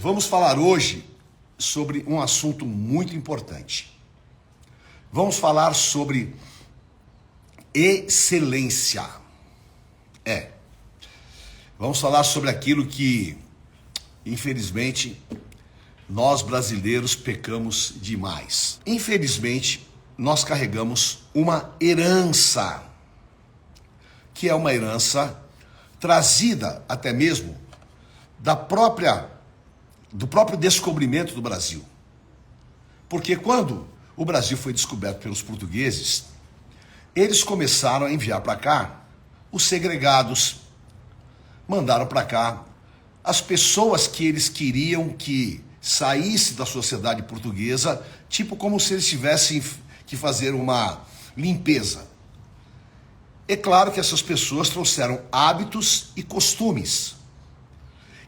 Vamos falar hoje sobre um assunto muito importante. Vamos falar sobre excelência. Vamos falar sobre aquilo que, infelizmente, nós brasileiros pecamos demais. Infelizmente, nós carregamos uma herança, que é uma herança trazida até mesmo do próprio descobrimento do Brasil. Porque quando o Brasil foi descoberto pelos portugueses, eles começaram a enviar para cá os segregados, mandaram para cá as pessoas que eles queriam que saísse da sociedade portuguesa, tipo como se eles tivessem que fazer uma limpeza. É claro que essas pessoas trouxeram hábitos e costumes.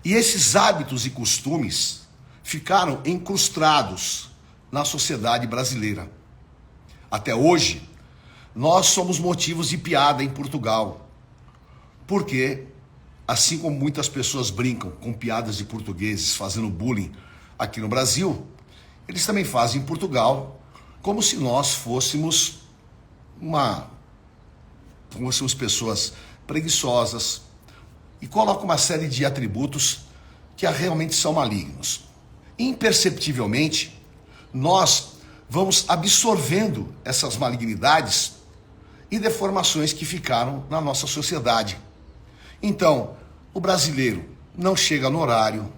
E esses hábitos e costumes ficaram incrustados na sociedade brasileira. Até hoje, nós somos motivos de piada em Portugal. Porque, assim como muitas pessoas brincam com piadas de portugueses fazendo bullying aqui no Brasil, eles também fazem em Portugal como se nós fôssemos pessoas preguiçosas, e coloca uma série de atributos que realmente são malignos. Imperceptivelmente, nós vamos absorvendo essas malignidades e deformações que ficaram na nossa sociedade. Então, o brasileiro não chega no horário,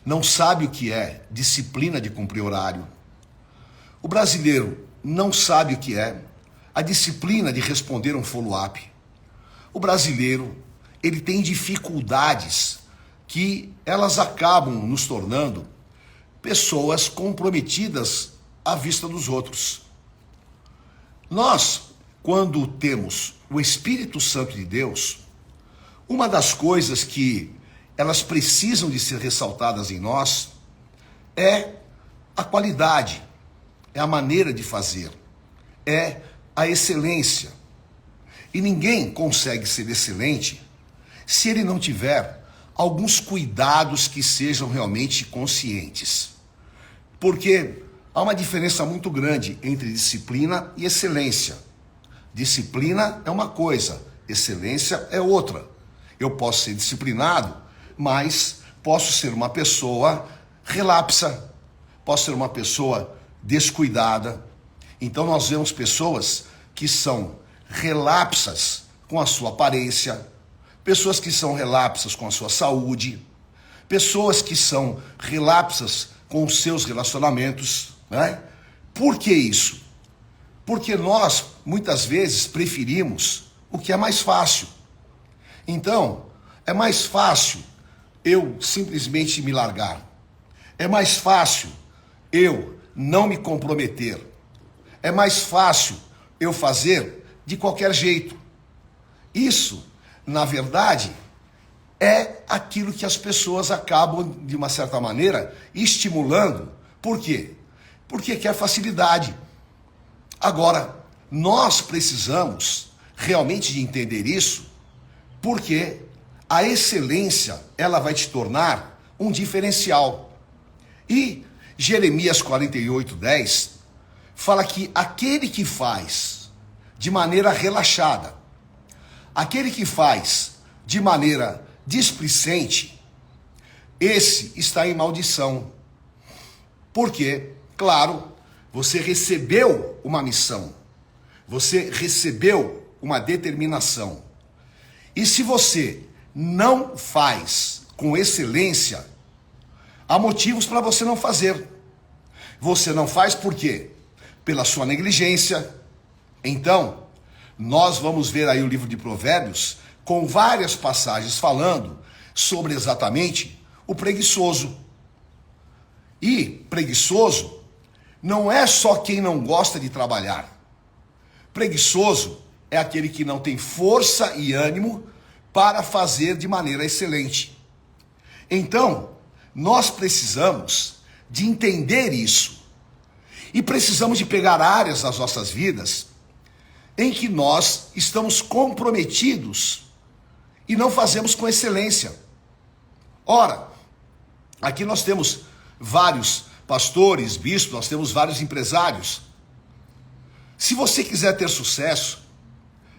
não sabe o que é disciplina de cumprir horário. O brasileiro não sabe o que é a disciplina de responder um follow-up. O brasileiro, ele tem dificuldades que elas acabam nos tornando pessoas comprometidas à vista dos outros. Nós, quando temos o Espírito Santo de Deus, uma das coisas que elas precisam de ser ressaltadas em nós é a qualidade, é a maneira de fazer, é a excelência. E ninguém consegue ser excelente se ele não tiver alguns cuidados que sejam realmente conscientes. Porque há uma diferença muito grande entre disciplina e excelência. Disciplina é uma coisa, excelência é outra. Eu posso ser disciplinado, mas posso ser uma pessoa relapsa, posso ser uma pessoa descuidada. Então nós vemos pessoas que são relapsas com a sua aparência, pessoas que são relapsas com a sua saúde, pessoas que são relapsas com os seus relacionamentos, né? Por que isso? Porque nós, muitas vezes, preferimos o que é mais fácil. Então, é mais fácil eu simplesmente me largar. É mais fácil eu não me comprometer. É mais fácil eu fazer de qualquer jeito. Isso, na verdade, é aquilo que as pessoas acabam, de uma certa maneira, estimulando. Por quê? Porque quer facilidade. Agora, nós precisamos realmente de entender isso, porque a excelência, ela vai te tornar um diferencial. E Jeremias 48:10 fala que aquele que faz de maneira relaxada, aquele que faz de maneira displicente, esse está em maldição. Porque, claro, você recebeu uma missão, você recebeu uma determinação. E se você não faz com excelência, há motivos para você não fazer. Você não faz por quê? Pela sua negligência. Então, nós vamos ver aí o livro de Provérbios com várias passagens falando sobre exatamente o preguiçoso. E preguiçoso não é só quem não gosta de trabalhar. Preguiçoso é aquele que não tem força e ânimo para fazer de maneira excelente. Então, nós precisamos de entender isso. E precisamos de pegar áreas das nossas vidas em que nós estamos comprometidos e não fazemos com excelência. Ora, Aqui nós temos vários pastores, bispos, nós temos vários empresários. Se você quiser ter sucesso,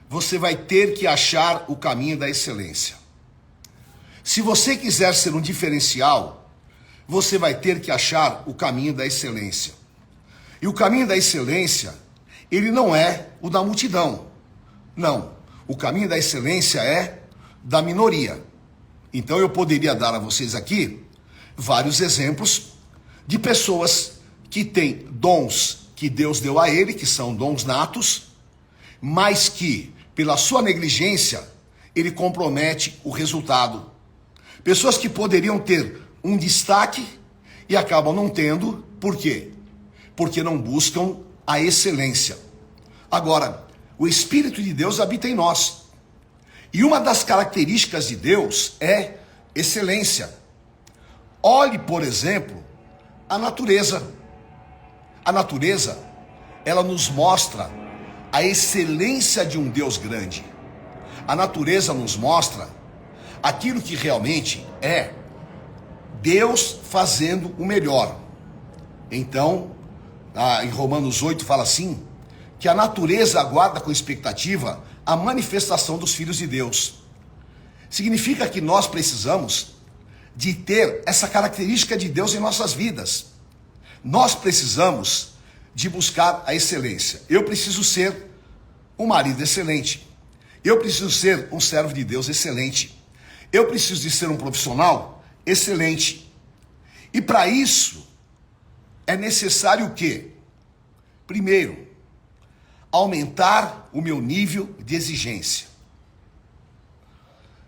você vai ter que achar o caminho da excelência. Se você quiser ser um diferencial, você vai ter que achar o caminho da excelência. E o caminho da excelência, ele não é o da multidão. Não. O caminho da excelência é da minoria. Então eu poderia dar a vocês aqui vários exemplos de pessoas que têm dons que Deus deu a ele, que são dons natos, mas que, pela sua negligência, ele compromete o resultado. Pessoas que poderiam ter um destaque e acabam não tendo. Por quê? Porque não buscam a excelência. Agora, o Espírito de Deus habita em nós. E uma das características de Deus é excelência. Olhe, por exemplo, a natureza. A natureza, ela nos mostra a excelência de um Deus grande. A natureza nos mostra aquilo que realmente é Deus fazendo o melhor. Então, em Romanos 8 fala assim, que a natureza aguarda com expectativa a manifestação dos filhos de Deus. Significa que nós precisamos de ter essa característica de Deus em nossas vidas. Nós precisamos de buscar a excelência. Eu preciso ser um marido excelente. Eu preciso ser um servo de Deus excelente. Eu preciso de ser um profissional excelente. E para isso, é necessário o quê? Primeiro, aumentar o meu nível de exigência.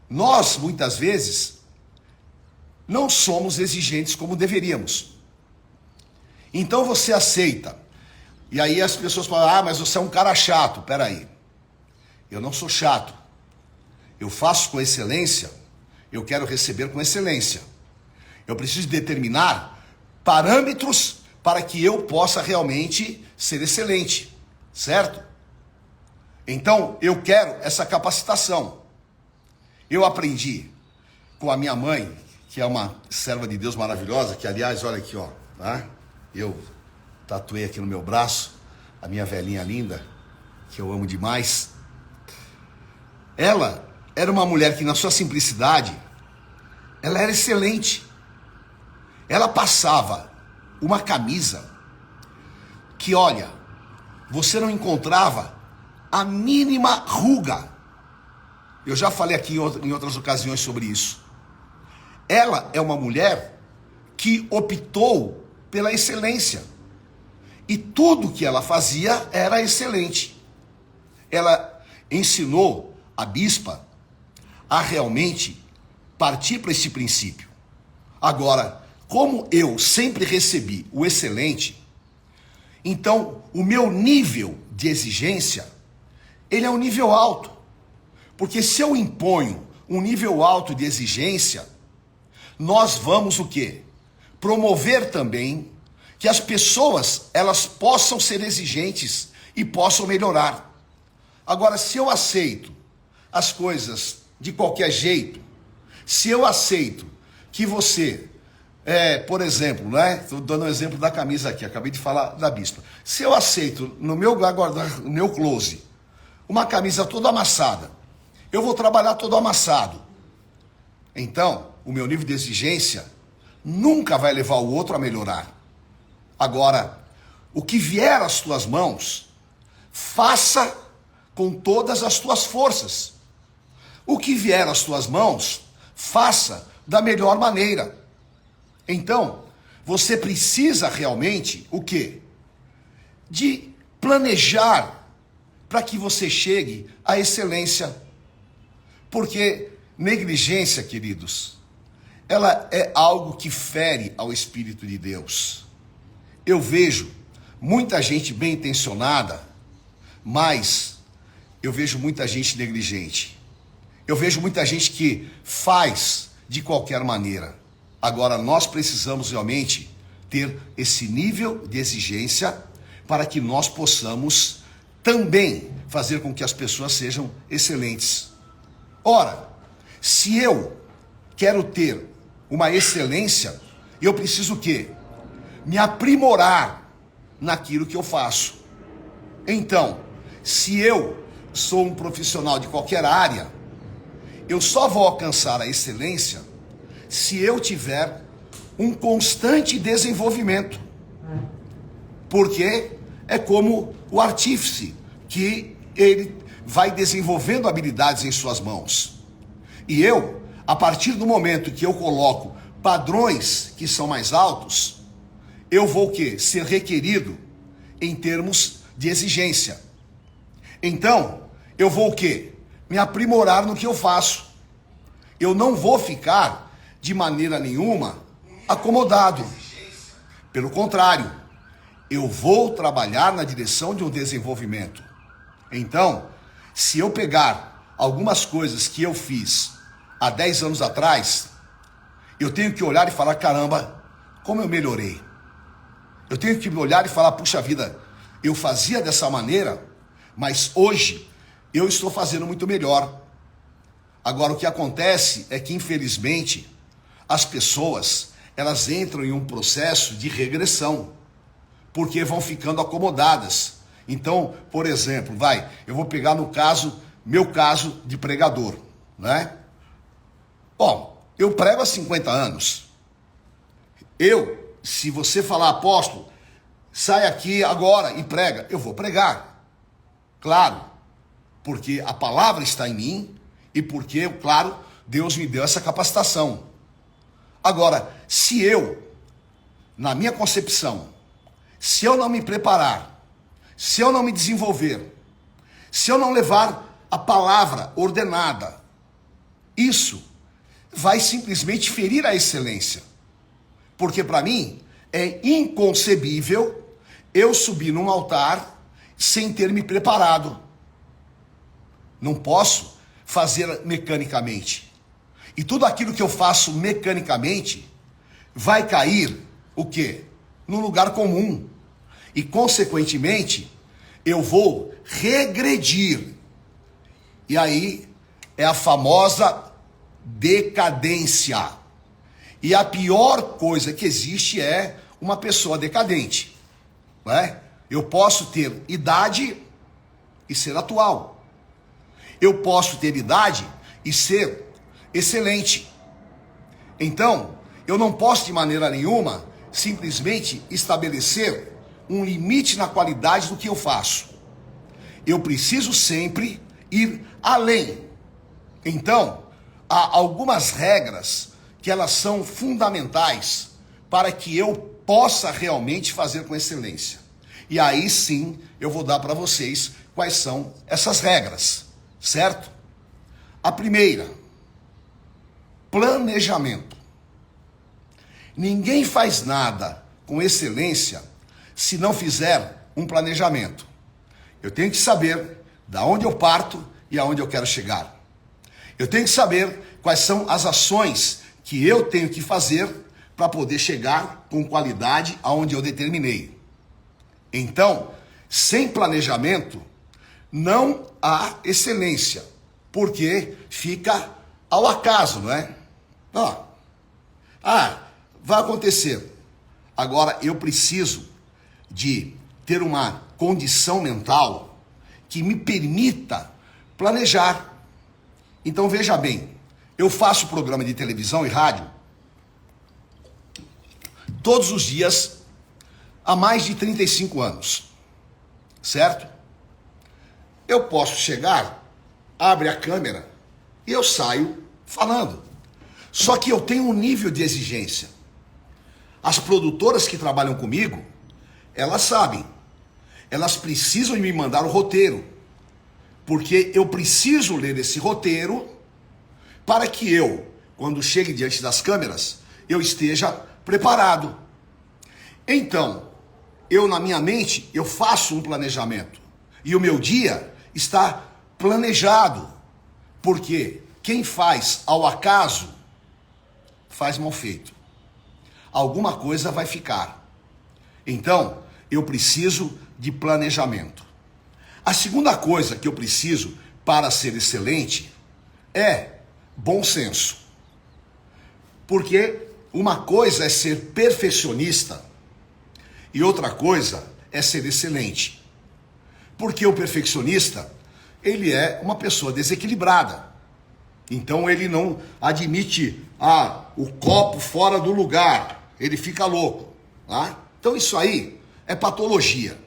Nós, muitas vezes, não somos exigentes como deveríamos. Então você aceita. E aí as pessoas falam, mas você é um cara chato. Peraí, eu não sou chato. Eu faço com excelência, eu quero receber com excelência. Eu preciso determinar parâmetros para que eu possa realmente ser excelente, certo? Então, eu quero essa capacitação. Eu aprendi com a minha mãe, que é uma serva de Deus maravilhosa, que aliás, olha aqui, ó, tá? Eu tatuei aqui no meu braço, a minha velhinha linda, que eu amo demais. Ela era uma mulher que na sua simplicidade, ela era excelente. Ela passava uma camisa que, olha, você não encontrava a mínima ruga. Eu já falei aqui em outras ocasiões sobre isso. Ela é uma mulher que optou pela excelência. E tudo que ela fazia era excelente. Ela ensinou a bispa a realmente partir para esse princípio. Agora, como eu sempre recebi o excelente, então o meu nível de exigência, ele é um nível alto. Porque se eu imponho um nível alto de exigência, nós vamos o quê? Promover também que as pessoas, elas possam ser exigentes e possam melhorar. Agora, se eu aceito as coisas de qualquer jeito, se eu aceito que você, por exemplo, né? Estou dando um exemplo da camisa aqui, acabei de falar da bispa. Se eu aceito no meu closet uma camisa toda amassada, eu vou trabalhar todo amassado. Então, o meu nível de exigência nunca vai levar o outro a melhorar. Agora, o que vier às tuas mãos, faça com todas as tuas forças. O que vier às tuas mãos, faça da melhor maneira. Então, você precisa realmente, o quê? De planejar para que você chegue à excelência. Porque negligência, queridos, ela é algo que fere ao Espírito de Deus. Eu vejo muita gente bem intencionada, mas eu vejo muita gente negligente. Eu vejo muita gente que faz de qualquer maneira. Agora, nós precisamos realmente ter esse nível de exigência para que nós possamos também fazer com que as pessoas sejam excelentes. Ora, se eu quero ter uma excelência, E eu preciso o quê? Me aprimorar naquilo que eu faço. Então, se eu sou um profissional de qualquer área, eu só vou alcançar a excelência se eu tiver um constante desenvolvimento. Porque é como o artífice, que ele vai desenvolvendo habilidades em suas mãos. E eu, a partir do momento que eu coloco padrões que são mais altos, eu vou o quê? Ser requerido em termos de exigência. Então, eu vou o quê? Me aprimorar no que eu faço. Eu não vou ficar, de maneira nenhuma, acomodado. Pelo contrário, eu vou trabalhar na direção de um desenvolvimento. Então, se eu pegar algumas coisas que eu fiz há 10 anos atrás, eu tenho que olhar e falar, caramba, como eu melhorei. Eu tenho que olhar e falar, puxa vida, eu fazia dessa maneira, mas hoje eu estou fazendo muito melhor. Agora, o que acontece é que, infelizmente, as pessoas, elas entram em um processo de regressão, porque vão ficando acomodadas. Então, por exemplo, eu vou pegar meu caso de pregador, né? Bom, eu prego há 50 anos. Se você falar, apóstolo, sai aqui agora e prega, eu vou pregar. Claro, porque a palavra está em mim e porque, claro, Deus me deu essa capacitação. Agora, se eu, na minha concepção, se eu não me preparar, se eu não me desenvolver, se eu não levar a palavra ordenada, isso vai simplesmente ferir a excelência. Porque para mim é inconcebível eu subir num altar sem ter me preparado. Não posso fazer mecanicamente. E tudo aquilo que eu faço mecanicamente vai cair o quê? No lugar comum. E, consequentemente, eu vou regredir. E aí é a famosa decadência. E a pior coisa que existe é uma pessoa decadente. Não é? Eu posso ter idade e ser atual. Eu posso ter idade e ser excelente. Então, eu não posso de maneira nenhuma simplesmente estabelecer um limite na qualidade do que eu faço. Eu preciso sempre ir além. Então, há algumas regras que elas são fundamentais para que eu possa realmente fazer com excelência. E aí sim, eu vou dar para vocês quais são essas regras, certo? A primeira, planejamento. Ninguém faz nada com excelência se não fizer um planejamento. Eu tenho que saber da onde eu parto e aonde eu quero chegar. Eu tenho que saber quais são as ações que eu tenho que fazer para poder chegar com qualidade aonde eu determinei. Então, sem planejamento, não há excelência, porque fica ao acaso, não é? Vai acontecer. Agora, eu preciso de ter uma condição mental que me permita planejar. Então, veja bem, eu faço programa de televisão e rádio todos os dias há mais de 35 anos, certo? Eu posso chegar, abre a câmera e eu saio falando. Só que eu tenho um nível de exigência. As produtoras que trabalham comigo, elas sabem. Elas precisam me mandar o roteiro. Porque eu preciso ler esse roteiro para que eu, quando chegue diante das câmeras, eu esteja preparado. Então, eu na minha mente, eu faço um planejamento. E o meu dia está planejado. Porque quem faz ao acaso, faz mal feito. Alguma coisa vai ficar. Então, eu preciso de planejamento. A segunda coisa que eu preciso para ser excelente é bom senso. Porque Uma coisa é ser perfeccionista e outra coisa é ser excelente. Porque o perfeccionista, ele é uma pessoa desequilibrada. Então ele não admite o copo fora do lugar, ele fica louco. Tá? Então isso aí é patologia.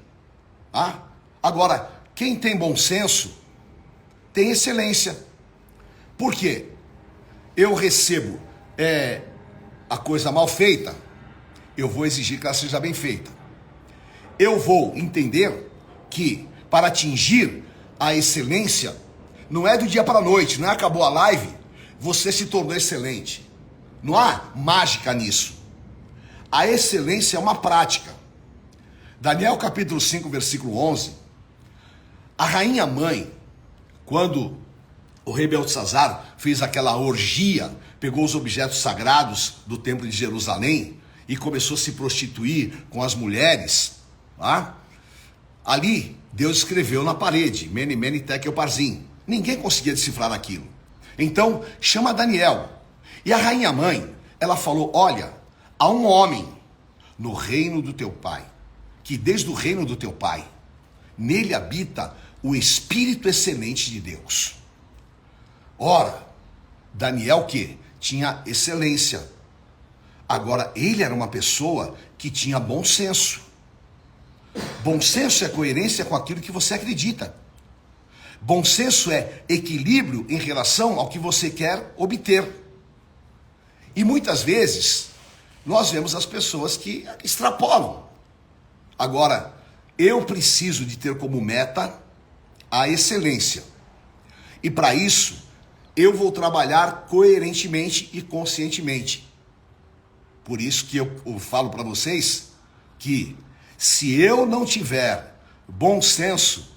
Tá? Agora, quem tem bom senso tem excelência. Por quê? Eu recebo a coisa mal feita, eu vou exigir que ela seja bem feita. Eu vou entender que para atingir a excelência, não é do dia para a noite, não é acabou a live, você se tornou excelente. Não há mágica nisso. A excelência é uma prática. Daniel capítulo 5, versículo 11, a rainha mãe, quando o rei Beltesazar fez aquela orgia, pegou os objetos sagrados do templo de Jerusalém e começou a se prostituir com as mulheres, tá? Ali Deus escreveu na parede, Mene, Mene, Tekel, Parzim. Ninguém conseguia decifrar aquilo. Então chama Daniel. E a rainha mãe, ela falou, olha, há um homem no reino do teu pai, que desde o reino do teu pai, nele habita o Espírito excelente de Deus. Ora, Daniel que tinha excelência. Agora, ele era uma pessoa que tinha bom senso. Bom senso é coerência com aquilo que você acredita. Bom senso é equilíbrio em relação ao que você quer obter. E muitas vezes, nós vemos as pessoas que extrapolam. Agora, eu preciso de ter como meta a excelência. E para isso, eu vou trabalhar coerentemente e conscientemente. Por isso que eu falo para vocês que se eu não tiver bom senso,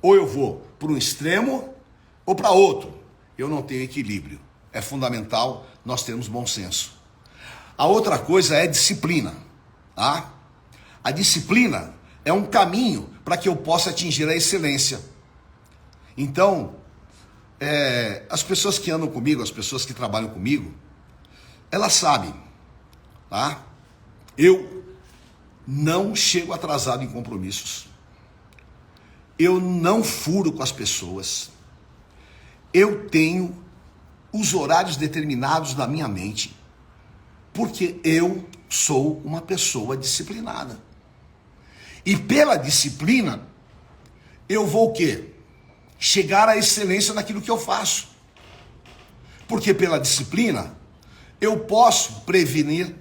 ou eu vou para um extremo ou para outro. Eu não tenho equilíbrio. É fundamental nós termos bom senso. A outra coisa é disciplina. Tá? A disciplina é um caminho para que eu possa atingir a excelência. Então, as pessoas que andam comigo, as pessoas que trabalham comigo, elas sabem, tá? Eu não chego atrasado em compromissos. Eu não furo com as pessoas. Eu tenho os horários determinados na minha mente, porque eu sou uma pessoa disciplinada. E pela disciplina, eu vou o quê? Chegar à excelência naquilo que eu faço. Porque pela disciplina, eu posso prevenir.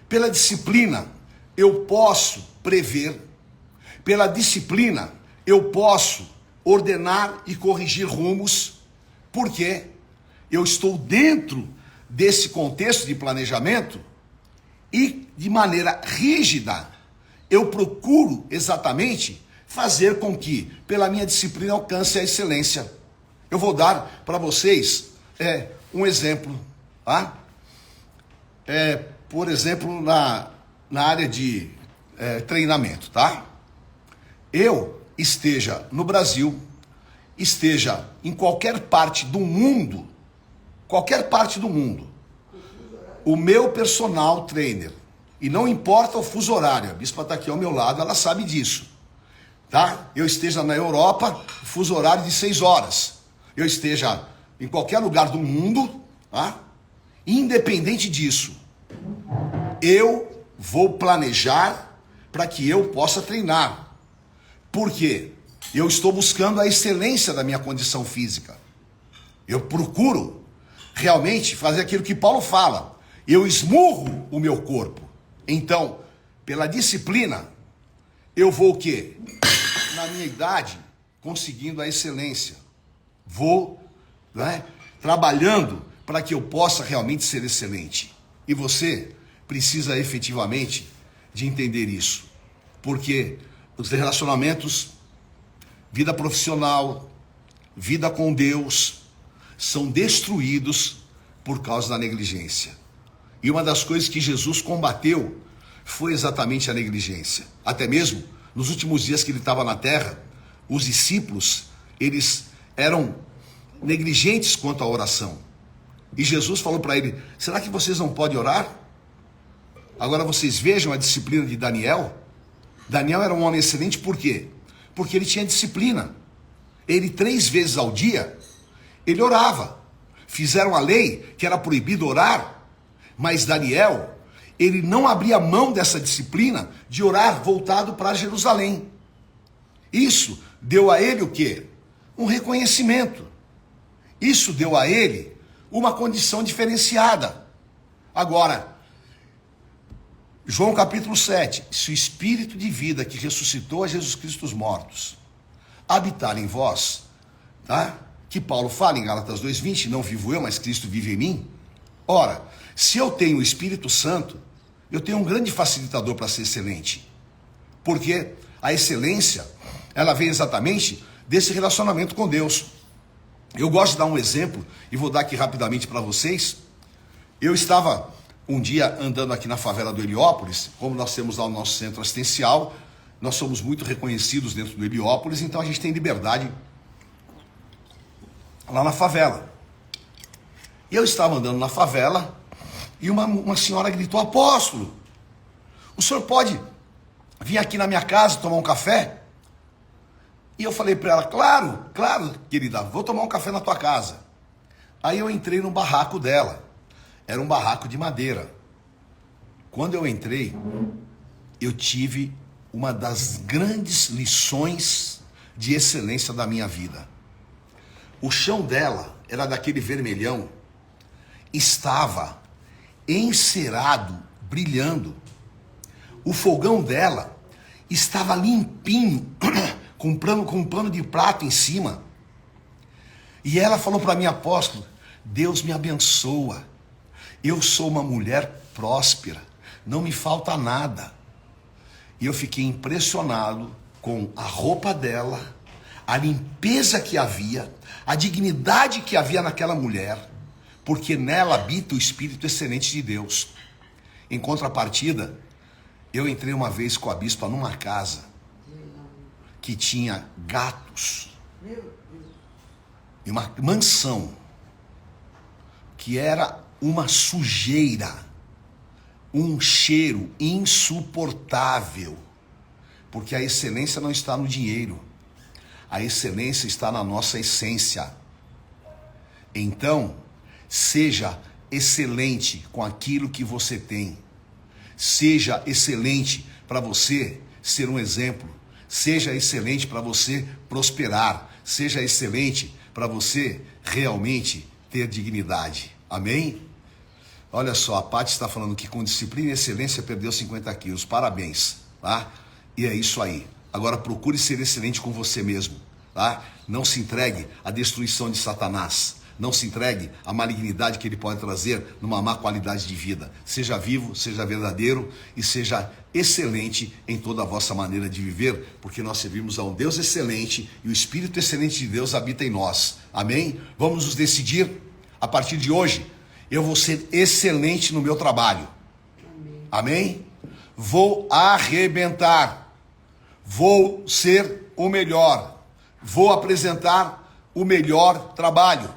Pela disciplina, eu posso prever. Pela disciplina, eu posso ordenar e corrigir rumos. Porque eu estou dentro desse contexto de planejamento e de maneira rígida, eu procuro exatamente fazer com que, pela minha disciplina, alcance a excelência. Eu vou dar para vocês um exemplo. Tá? Por exemplo, na área de treinamento. Tá? Eu esteja no Brasil, esteja em qualquer parte do mundo, o meu personal trainer, e não importa o fuso horário, a bispa está aqui ao meu lado, ela sabe disso. Tá? Eu esteja na Europa, fuso horário de 6 horas. Eu esteja em qualquer lugar do mundo, tá? Independente disso, eu vou planejar para que eu possa treinar. Por quê? Eu estou buscando a excelência da minha condição física. Eu procuro realmente fazer aquilo que Paulo fala. Eu esmurro o meu corpo. Então, pela disciplina, eu vou o quê? Na minha idade, conseguindo a excelência. Vou, trabalhando para que eu possa realmente ser excelente. E você precisa efetivamente de entender isso. Porque os relacionamentos, vida profissional, vida com Deus, são destruídos por causa da negligência. E uma das coisas que Jesus combateu foi exatamente a negligência. Até mesmo nos últimos dias que ele estava na terra, os discípulos, eles eram negligentes quanto à oração. E Jesus falou para ele, será que vocês não podem orar? Agora vocês vejam a disciplina de Daniel. Daniel era um homem excelente, por quê? Porque ele tinha disciplina. Ele 3 vezes ao dia, ele orava. Fizeram a lei que era proibido orar, mas Daniel, ele não abria mão dessa disciplina de orar voltado para Jerusalém. Isso deu a ele o quê? Um reconhecimento. Isso deu a ele uma condição diferenciada. Agora, João capítulo 7, se o Espírito de vida que ressuscitou a Jesus Cristo dos mortos habitar em vós, tá? Que Paulo fala em Gálatas 2:20, não vivo eu, mas Cristo vive em mim. Ora, se eu tenho o Espírito Santo, eu tenho um grande facilitador para ser excelente. Porque a excelência, ela vem exatamente desse relacionamento com Deus. Eu gosto de dar um exemplo, e vou dar aqui rapidamente para vocês. Eu estava um dia andando aqui na favela do Heliópolis, como nós temos lá o nosso centro assistencial, nós somos muito reconhecidos dentro do Heliópolis, então a gente tem liberdade lá na favela. E eu estava andando na favela e uma senhora gritou: apóstolo, o senhor pode vir aqui na minha casa tomar um café? E eu falei para ela: claro, claro, querida, vou tomar um café na tua casa. Aí eu entrei no barraco dela. Era um barraco de madeira. Quando eu entrei, eu tive uma das grandes lições de excelência da minha vida. O chão dela era daquele vermelhão, estava encerado, brilhando. O fogão dela estava limpinho, com um pano de prato em cima. E ela falou para mim: apóstolo, Deus me abençoa. Eu sou uma mulher próspera, não me falta nada. E eu fiquei impressionado com a roupa dela, a limpeza que havia, a dignidade que havia naquela mulher, porque nela habita o Espírito excelente de Deus. Em contrapartida, eu entrei uma vez com a bispa numa casa que tinha gatos, e uma mansão que era uma sujeira, um cheiro insuportável, porque a excelência não está no dinheiro, a excelência está na nossa essência. Então, seja excelente com aquilo que você tem, seja excelente para você ser um exemplo, seja excelente para você prosperar, seja excelente para você realmente ter dignidade. Amém? Olha só, a Paty está falando que com disciplina e excelência perdeu 50 quilos. Parabéns, tá? E é isso aí. Agora procure ser excelente com você mesmo, tá? Não se entregue à destruição de Satanás. Não se entregue à malignidade que ele pode trazer numa má qualidade de vida. Seja vivo, seja verdadeiro e seja excelente em toda a vossa maneira de viver, porque nós servimos a um Deus excelente e o Espírito excelente de Deus habita em nós. Amém? Vamos nos decidir. A partir de hoje, eu vou ser excelente no meu trabalho. Amém? Vou arrebentar. Vou ser o melhor. Vou apresentar o melhor trabalho.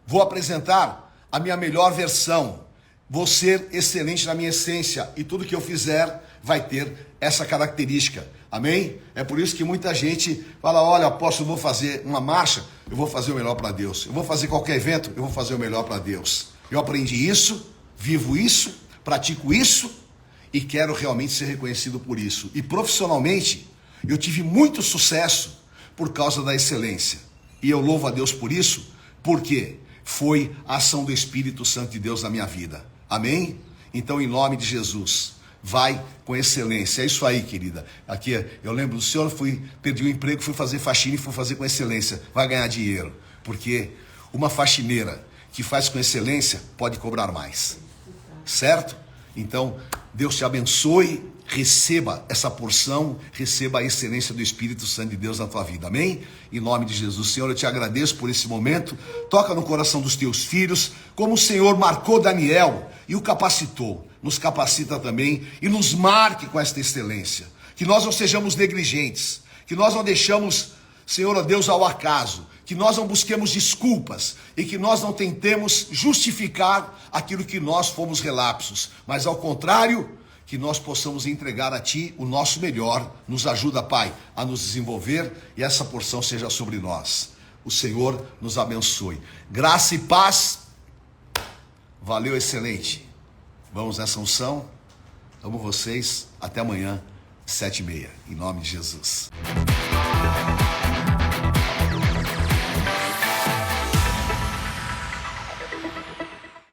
Vou apresentar a minha melhor versão. Vou ser excelente na minha essência. E tudo que eu fizer vai ter essa característica. Amém? É por isso que muita gente fala: olha, apóstolo, eu vou fazer uma marcha, eu vou fazer o melhor para Deus. Eu vou fazer qualquer evento, eu vou fazer o melhor para Deus. Eu aprendi isso, vivo isso, pratico isso e quero realmente ser reconhecido por isso. E profissionalmente, eu tive muito sucesso por causa da excelência. E eu louvo a Deus por isso, porque foi a ação do Espírito Santo de Deus na minha vida. Amém? Então, em nome de Jesus, vai com excelência. É isso aí, querida. Aqui, eu lembro do senhor, perdi o emprego, fui fazer faxina e fui fazer com excelência. Vai ganhar dinheiro. Porque uma faxineira que faz com excelência pode cobrar mais. Certo? Então, Deus te abençoe. Receba essa porção, receba a excelência do Espírito Santo de Deus na tua vida, amém? Em nome de Jesus. Senhor, eu te agradeço por esse momento, toca no coração dos teus filhos, como o Senhor marcou Daniel e o capacitou, nos capacita também e nos marque com esta excelência, que nós não sejamos negligentes, que nós não deixamos, Senhor, ó Deus, ao acaso, que nós não busquemos desculpas e que nós não tentemos justificar aquilo que nós fomos relapsos, mas ao contrário, que nós possamos entregar a Ti o nosso melhor. Nos ajuda, Pai, a nos desenvolver e essa porção seja sobre nós. O Senhor nos abençoe. Graça e paz. Valeu, excelente. Vamos nessa unção. Amo vocês. Até amanhã, 7h30. Em nome de Jesus.